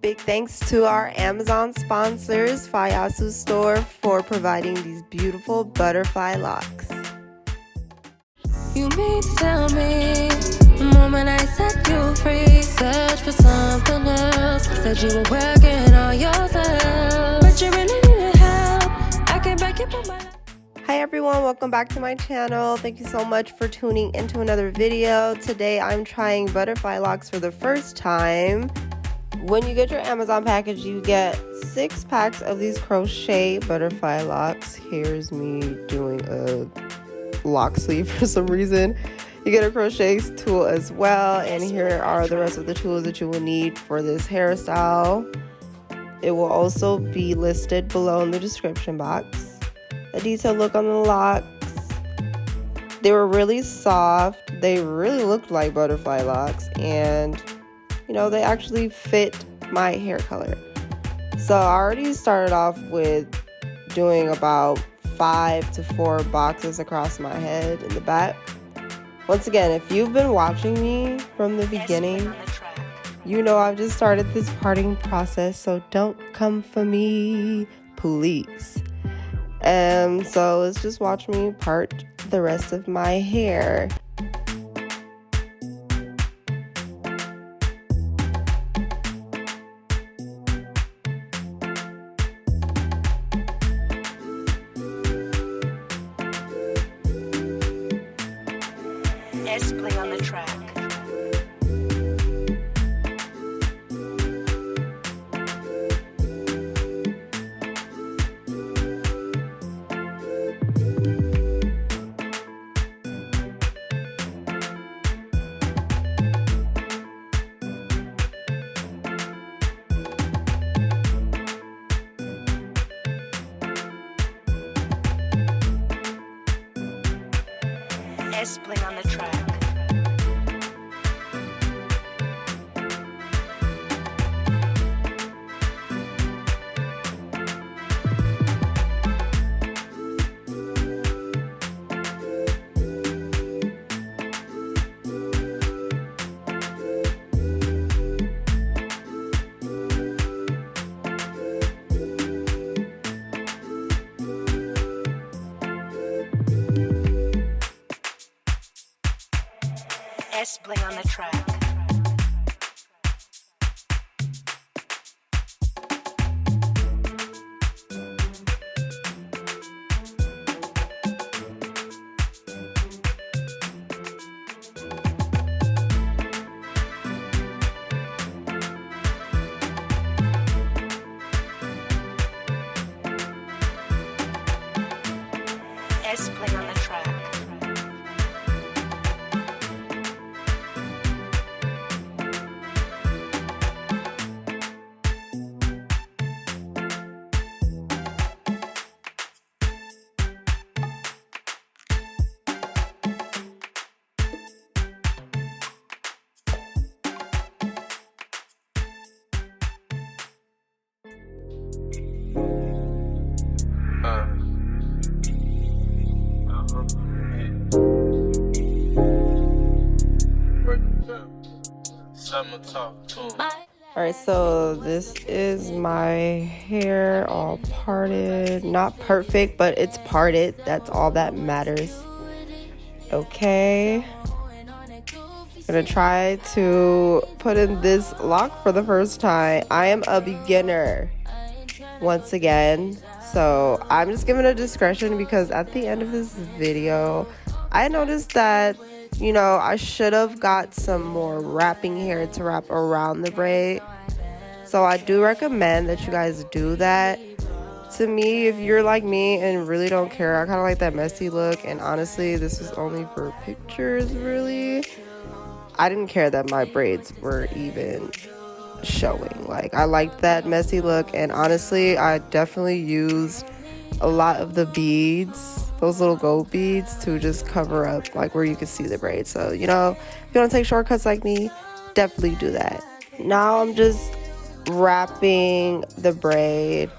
Big thanks to our Amazon sponsors, Fayasu Store, for providing these beautiful butterfly locks. You mean to tell me the moment I set you free, search for something else, said you were working on yourself, but you really needed help. I can back you up my life. Hi everyone, welcome back to my channel. Thank you so much for tuning into another video. Today I'm trying butterfly locks for the first time. When you get your Amazon package, you get 6 packs of these crochet butterfly locks. Here's me doing a lock sleeve for some reason. You get a crochet tool as well, and here are the rest of the tools that you will need for this hairstyle. It will also be listed below in the description box. A detailed look on the locks. They were really soft. They really looked like butterfly locks, and you know, they actually fit my hair color. So I already started off with doing about 5 to 4 boxes across my head in the back. Once again, if you've been watching me from the beginning, you know I've just started this parting process, so don't come for me, please. So let's just watch me part the rest of my hair. S-Play on the track. S-Play on the track. S-Play on the track. S-Play on the track. Alright, so this is my hair all parted. Not perfect, but it's parted. That's all that matters. Okay. I'm gonna try to put in this lock for the first time. I am a beginner once again, so I'm just giving a discretion because at the end of this video, I noticed that, you know, I should have got some more wrapping hair to wrap around the braid. So I do recommend that you guys do that. To me, if you're like me and really don't care, I kind of like that messy look. And honestly, this is only for pictures, really. I didn't care that my braids were even showing. Like, I liked that messy look. And honestly, I definitely used a lot of the beads, those little gold beads, to just cover up like where you can see the braid. So, you know, if you want to take shortcuts like me, definitely do that. Now I'm just wrapping the braid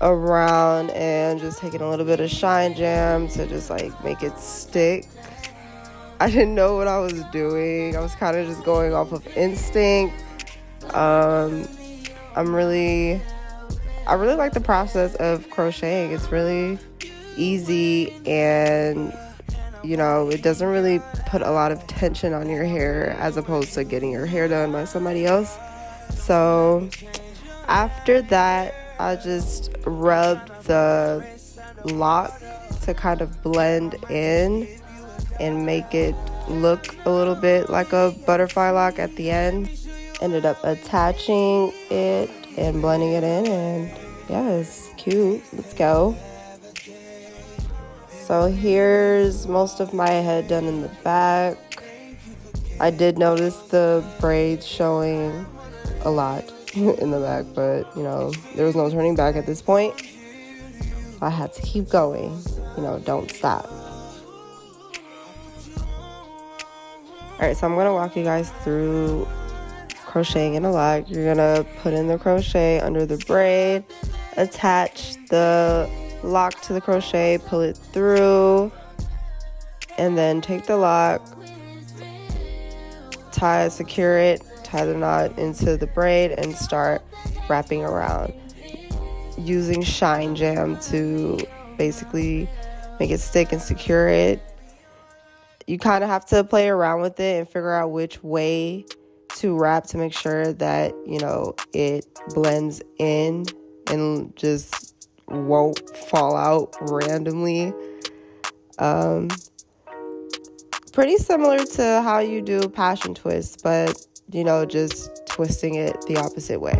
around and just taking a little bit of Shine Jam to just like make it stick. I didn't know what I was doing. I was kind of just going off of instinct. I really like the process of crocheting. It's really easy, and you know, it doesn't really put a lot of tension on your hair as opposed to getting your hair done by somebody else. So after that, I just rubbed the lock to kind of blend in and make it look a little bit like a butterfly lock at the end. Ended up attaching it and blending it in, and yeah, it's cute. Let's go. So here's most of my head done in the back. I did notice the braids showing a lot in the back, but you know, there was no turning back at this point. I had to keep going, you know, don't stop. Alright, so I'm gonna walk you guys through crocheting in a lock. You're gonna put in the crochet under the braid, attach the lock to the crochet, pull it through, and then take the lock, secure it, tie the knot into the braid, and start wrapping around using Shine Jam to basically make it stick and secure it. You kind of have to play around with it and figure out which way to wrap to make sure that, you know, it blends in and just won't fall out randomly. Pretty similar to how you do passion twist, but you know, just twisting it the opposite way.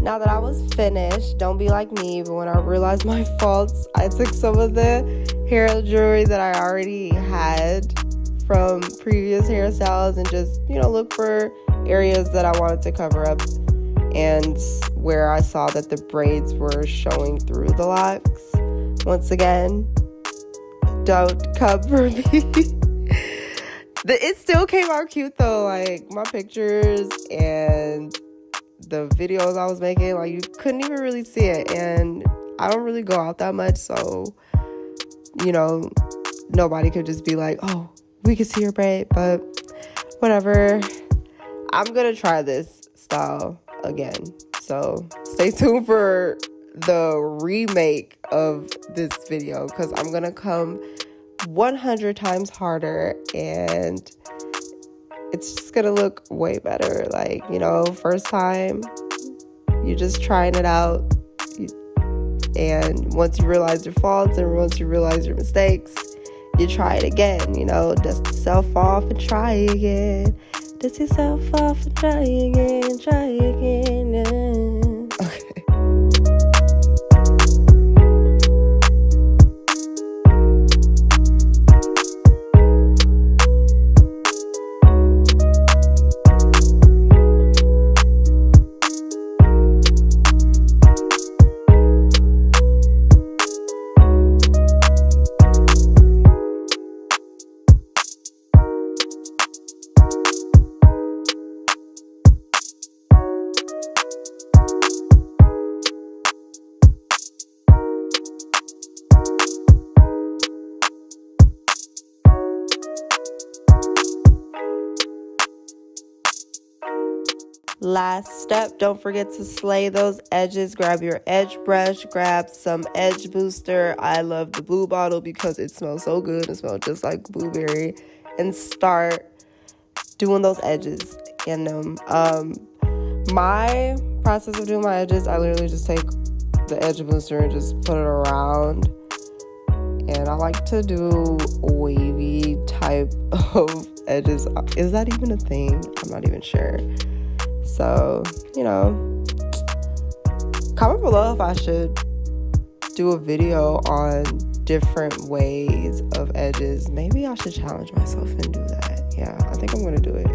Now that I was finished, don't be like me, but when I realized my faults, I took some of the hair jewelry that I already had from previous hairstyles and just, you know, look for areas that I wanted to cover up and where I saw that the braids were showing through the locks. Once again, don't come for me. It still came out cute though, like my pictures and the videos I was making, like you couldn't even really see it, and I don't really go out that much, so you know, nobody could just be like, oh, we can see your braid, but whatever. I'm gonna try this style again, so stay tuned for the remake of this video because I'm gonna come 100 times harder and it's just gonna look way better. Like, you know, first time, you're just trying it out, and once you realize your faults and once you realize your mistakes, you try it again. You know, dust yourself off and try again. Dust yourself off and try again, try again. Yeah. Okay. Last step, don't forget to slay those edges. Grab your edge brush, grab some edge booster. I love the blue bottle because it smells so good. It smells just like blueberry. And start doing those edges in them. My process of doing my edges, I literally just take the edge booster and just put it around. And I like to do wavy type of edges. Is that even a thing? I'm not even sure. So, you know, comment below if I should do a video on different ways of edges. Maybe I should challenge myself and do that. Yeah, I think I'm going to do it.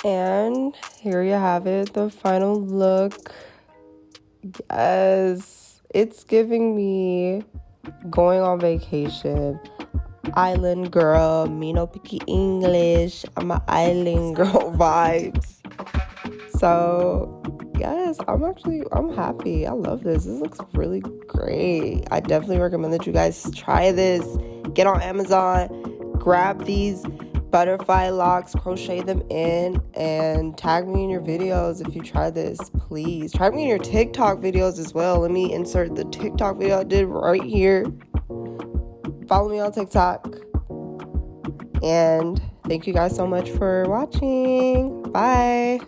And here you have it, the final look. Yes, it's giving me going on vacation. Island girl, me no picky English. I'm an island girl vibes. So, yes, I'm happy. I love this. This looks really great. I definitely recommend that you guys try this. Get on Amazon, grab these butterfly locks, crochet them in, and tag me in your videos if you try this, please. Tag me in your TikTok videos as well. Let me insert the TikTok video I did right here. Follow me on TikTok. And thank you guys so much for watching. Bye.